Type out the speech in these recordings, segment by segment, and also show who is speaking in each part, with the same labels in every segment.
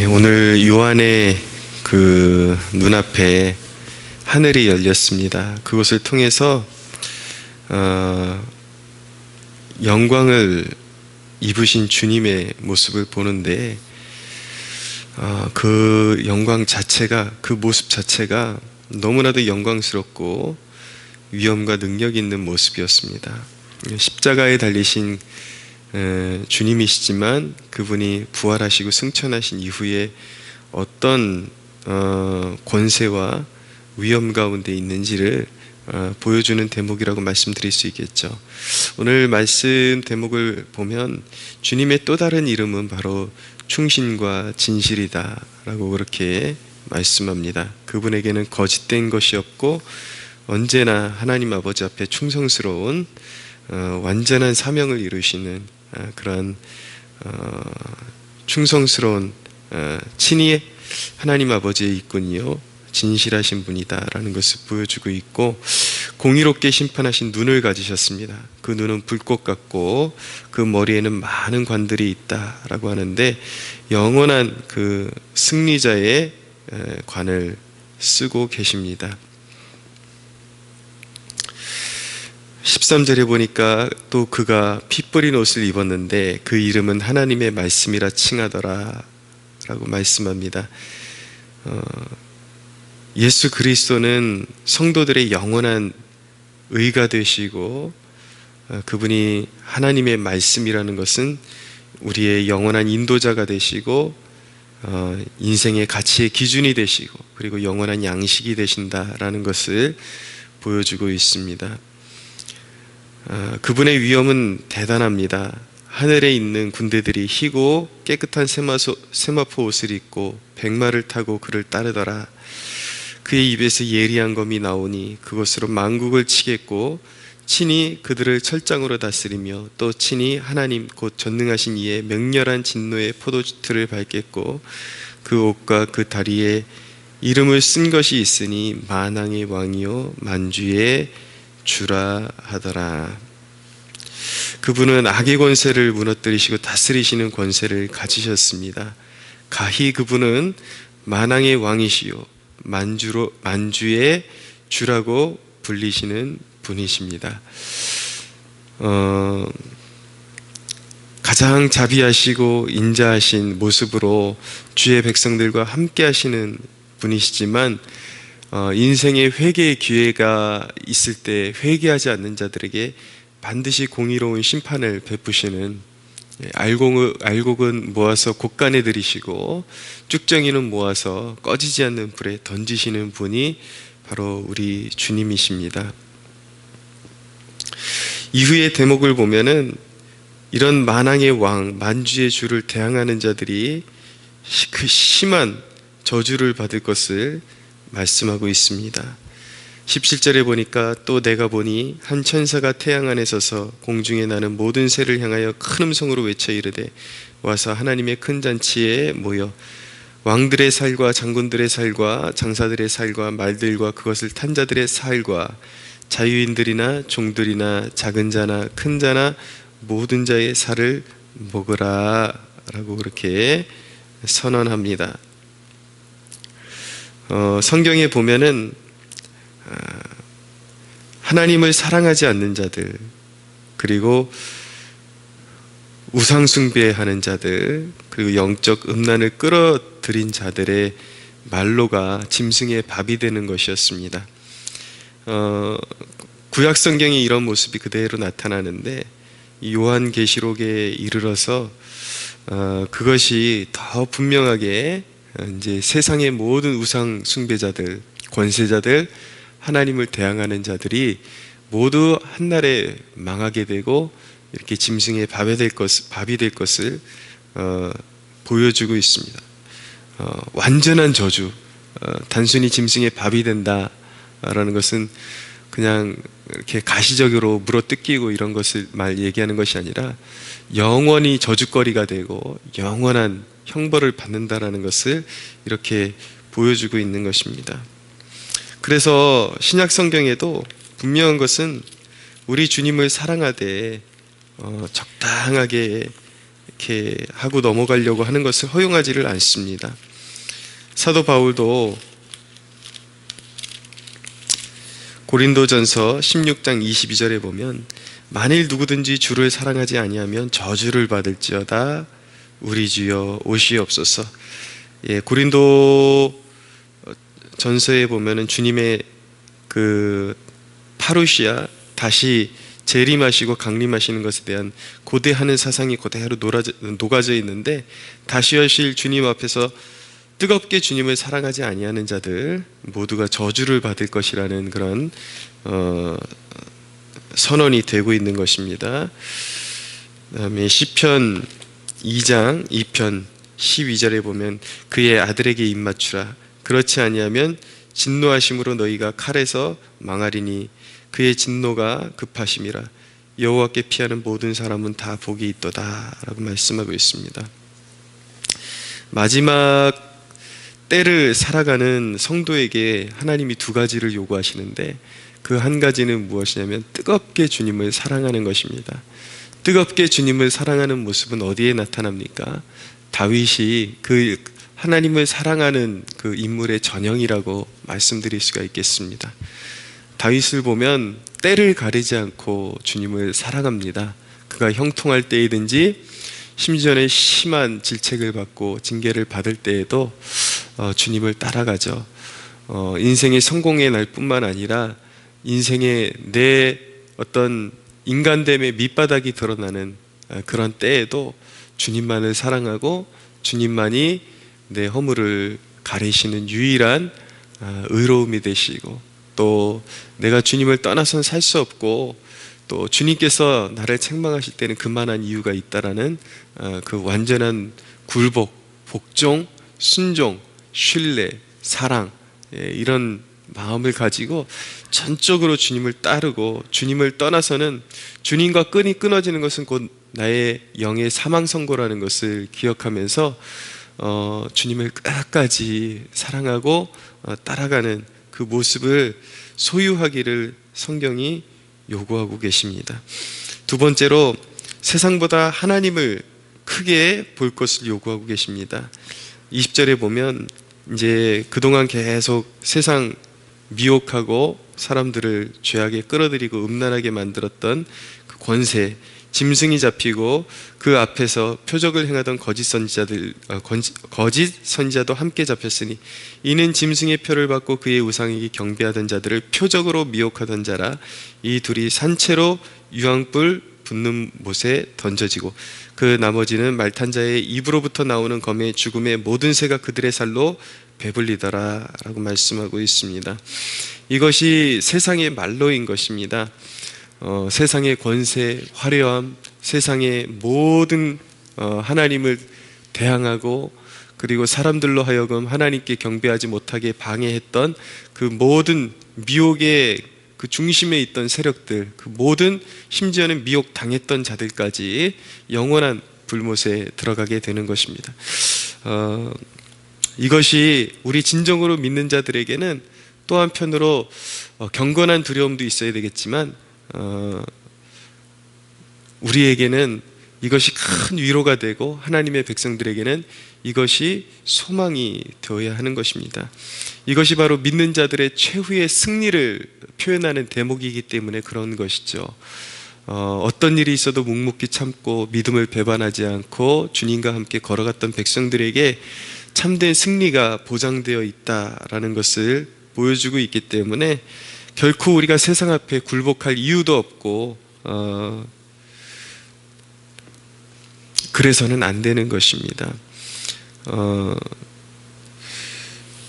Speaker 1: 오늘 요한의 그 눈앞에 하늘이 열렸습니다. 그것을 통해서 영광을 입으신 주님의 모습을 보는데 그 영광 자체가, 그 모습 자체가 너무나도 영광스럽고 위엄과 능력 있는 모습이었습니다. 십자가에 달리신 주님이시지만 그분이 부활하시고 승천하신 이후에 어떤 권세와 위엄 가운데 있는지를 보여주는 대목이라고 말씀드릴 수 있겠죠. 오늘 말씀 대목을 보면 주님의 또 다른 이름은 바로 충신과 진실이다 라고 그렇게 말씀합니다. 그분에게는 거짓된 것이 없고 언제나 하나님 아버지 앞에 충성스러운 완전한 사명을 이루시는 그런 충성스러운 친히 하나님 아버지의 일꾼이요 진실하신 분이다라는 것을 보여주고 있고, 공의롭게 심판하신 눈을 가지셨습니다. 그 눈은 불꽃 같고 그 머리에는 많은 관들이 있다라고 하는데, 영원한 그 승리자의 관을 쓰고 계십니다. 13절에 보니까 또 그가 피 뿌린 옷을 입었는데 그 이름은 하나님의 말씀이라 칭하더라 라고 말씀합니다. 예수 그리스도는 성도들의 영원한 의가 되시고, 그분이 하나님의 말씀이라는 것은 우리의 영원한 인도자가 되시고 인생의 가치의 기준이 되시고 그리고 영원한 양식이 되신다라는 것을 보여주고 있습니다. 그분의 위엄은 대단합니다. 하늘에 있는 군대들이 희고 깨끗한 세마포 옷을 입고 백마를 타고 그를 따르더라. 그의 입에서 예리한 검이 나오니 그것으로 만국을 치겠고 친히 그들을 철장으로 다스리며 또 친히 하나님 곧 전능하신 이의 맹렬한 진노의 포도주틀을 밟겠고 그 옷과 그 다리에 이름을 쓴 것이 있으니 만왕의 왕이요 만주의 주라 하더라. 그분은 악의 권세를 무너뜨리시고 다스리시는 권세를 가지셨습니다. 가히 그분은 만왕의 왕이시요 만주의 주라고 불리시는 분이십니다. 가장 자비하시고 인자하신 모습으로 주의 백성들과 함께 하시는 분이시지만 인생의 회개의 기회가 있을 때 회개하지 않는 자들에게 반드시 공의로운 심판을 베푸시는, 알곡은 모아서 곳간에 들이시고 쭉정이는 모아서 꺼지지 않는 불에 던지시는 분이 바로 우리 주님이십니다. 이후의 대목을 보면은 이런 만왕의 왕, 만주의 주를 대항하는 자들이 그 심한 저주를 받을 것을 말씀하고 있습니다. 17절에 보니까 또 내가 보니 한 천사가 태양 안에 서서 공중에 나는 모든 새를 향하여 큰 음성으로 외쳐 이르되 와서 하나님의 큰 잔치에 모여 왕들의 살과 장군들의 살과 장사들의 살과 말들과 그것을 탄 자들의 살과 자유인들이나 종들이나 작은 자나 큰 자나 모든 자의 살을 먹으라 라고 그렇게 선언합니다. 성경에 보면은 하나님을 사랑하지 않는 자들, 그리고 우상 숭배하는 자들, 그리고 영적 음란을 끌어들인 자들의 말로가 짐승의 밥이 되는 것이었습니다. 구약 성경에 이런 모습이 그대로 나타나는데 요한계시록에 이르러서 그것이 더 분명하게 이제 세상의 모든 우상 숭배자들, 권세자들, 하나님을 대항하는 자들이 모두 한날에 망하게 되고 이렇게 짐승의 밥이 될 것을 보여주고 있습니다. 완전한 저주, 단순히 짐승의 밥이 된다라는 것은 그냥 이렇게 가시적으로 물어뜯기고 이런 것을 얘기하는 것이 아니라 영원히 저주거리가 되고 영원한 형벌을 받는다라는 것을 이렇게 보여주고 있는 것입니다. 그래서 신약 성경에도 분명한 것은 우리 주님을 사랑하되 적당하게 그렇게 하고 넘어가려고 하는 것을 허용하지를 않습니다. 사도 바울도 고린도전서 16장 22절에 보면 만일 누구든지 주를 사랑하지 아니하면 저주를 받을지어다. 우리 주여 오시옵소서. 고린도 전서에 보면은 주님의 그 파루시아, 다시 재림하시고 강림하시는 것에 대한 고대하는 사상이 그대로 녹아져 있는데, 다시 오실 주님 앞에서 뜨겁게 주님을 사랑하지 아니하는 자들 모두가 저주를 받을 것이라는 그런 선언이 되고 있는 것입니다. 그다음에 시편 2장 2편 12절에 보면 그의 아들에게 입맞추라. 그렇지 아니하면 진노하심으로 너희가 칼에서 망하리니 그의 진노가 급하심이라. 여호와께 피하는 모든 사람은 다 복이 있도다 라고 말씀하고 있습니다. 마지막 때를 살아가는 성도에게 하나님이 두 가지를 요구하시는데, 그 한 가지는 무엇이냐면 뜨겁게 주님을 사랑하는 것입니다. 뜨겁게 주님을 사랑하는 모습은 어디에 나타납니까? 다윗이 그 하나님을 사랑하는 그 인물의 전형이라고 말씀드릴 수가 있겠습니다. 다윗을 보면 때를 가리지 않고 주님을 사랑합니다. 그가 형통할 때이든지 심지어는 심한 질책을 받고 징계를 받을 때에도 주님을 따라가죠. 인생의 성공의 날뿐만 아니라 인생의 내 어떤 인간됨의 밑바닥이 드러나는 그런 때에도 주님만을 사랑하고 주님만이 내 허물을 가리시는 유일한 의로움이 되시고, 또 내가 주님을 떠나선 살 수 없고 또 주님께서 나를 책망하실 때는 그만한 이유가 있다라는 그 완전한 굴복, 복종, 순종, 신뢰, 사랑, 이런 마음을 가지고 전적으로 주님을 따르고, 주님을 떠나서는 주님과 끈이 끊어지는 것은 곧 나의 영의 사망 선고라는 것을 기억하면서 주님을 끝까지 사랑하고 따라가는 그 모습을 소유하기를 성경이 요구하고 계십니다. 두 번째로 세상보다 하나님을 크게 볼 것을 요구하고 계십니다. 20절에 보면 이제 그동안 계속 세상 미혹하고 사람들을 죄악에 끌어들이고 음란하게 만들었던 그 권세, 짐승이 잡히고 그 앞에서 표적을 행하던 거짓 선지자도 함께 잡혔으니 이는 짐승의 표를 받고 그의 우상에게 경배하던 자들을 표적으로 미혹하던 자라. 이 둘이 산채로 유황불 붙는 못에 던져지고 그 나머지는 말탄 자의 입으로부터 나오는 검의 죽음의 모든 새가 그들의 살로 배불리더라 라고 말씀하고 있습니다. 이것이 세상의 말로인 것입니다. 세상의 권세, 화려함, 세상의 모든 하나님을 대항하고, 그리고 사람들로 하여금 하나님께 경배하지 못하게 방해했던 그 모든 미혹의 그 중심에 있던 세력들, 그 모든, 심지어는 미혹 당했던 자들까지 영원한 불못에 들어가게 되는 것입니다. 이것이 우리 진정으로 믿는 자들에게는 또 한편으로 경건한 두려움도 있어야 되겠지만 우리에게는 이것이 큰 위로가 되고 하나님의 백성들에게는 이것이 소망이 되어야 하는 것입니다. 이것이 바로 믿는 자들의 최후의 승리를 표현하는 대목이기 때문에 그런 것이죠. 어떤 일이 있어도 묵묵히 참고 믿음을 배반하지 않고 주님과 함께 걸어갔던 백성들에게 참된 승리가 보장되어 있다라는 것을 보여주고 있기 때문에 결코 우리가 세상 앞에 굴복할 이유도 없고 그래서는 안 되는 것입니다.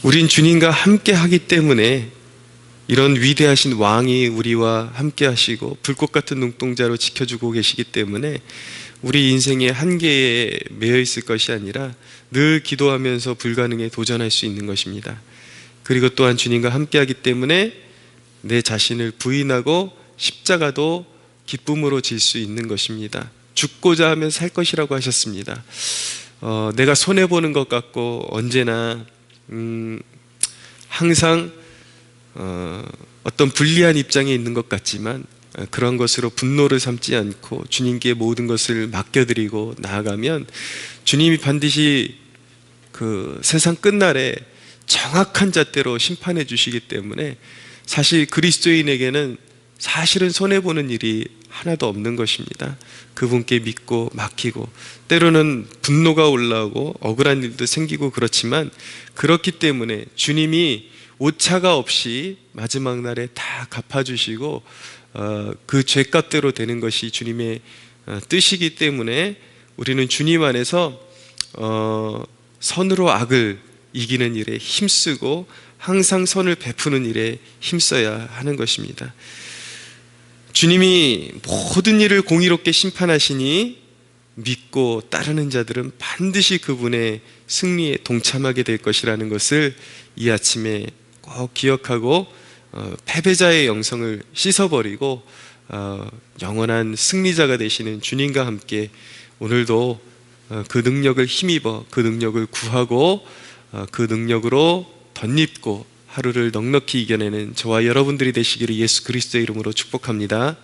Speaker 1: 우린 주님과 함께 하기 때문에 이런 위대하신 왕이 우리와 함께 하시고 불꽃 같은 눈동자로 지켜주고 계시기 때문에 우리 인생의 한계에 매여 있을 것이 아니라 늘 기도하면서 불가능에 도전할 수 있는 것입니다. 그리고 또한 주님과 함께 하기 때문에 내 자신을 부인하고 십자가도 기쁨으로 질 수 있는 것입니다. 죽고자 하면 살 것이라고 하셨습니다. 내가 손해보는 것 같고 언제나 항상 어떤 불리한 입장에 있는 것 같지만 그런 것으로 분노를 삼지 않고 주님께 모든 것을 맡겨드리고 나아가면 주님이 반드시 그 세상 끝날에 정확한 잣대로 심판해 주시기 때문에 사실 그리스도인에게는 사실은 손해보는 일이 하나도 없는 것입니다. 그분께 믿고 맡기고, 때로는 분노가 올라오고 억울한 일도 생기고 그렇지만, 그렇기 때문에 주님이 오차가 없이 마지막 날에 다 갚아주시고 그 죄값대로 되는 것이 주님의 뜻이기 때문에 우리는 주님 안에서 선으로 악을 이기는 일에 힘쓰고 항상 선을 베푸는 일에 힘써야 하는 것입니다. 주님이 모든 일을 공의롭게 심판하시니 믿고 따르는 자들은 반드시 그분의 승리에 동참하게 될 것이라는 것을 이 아침에 꼭 기억하고 패배자의 영성을 씻어버리고 영원한 승리자가 되시는 주님과 함께 오늘도 그 능력을 힘입어 그 능력을 구하고 그 능력으로 덧입고 하루를 넉넉히 이겨내는 저와 여러분들이 되시기를 예수 그리스도의 이름으로 축복합니다.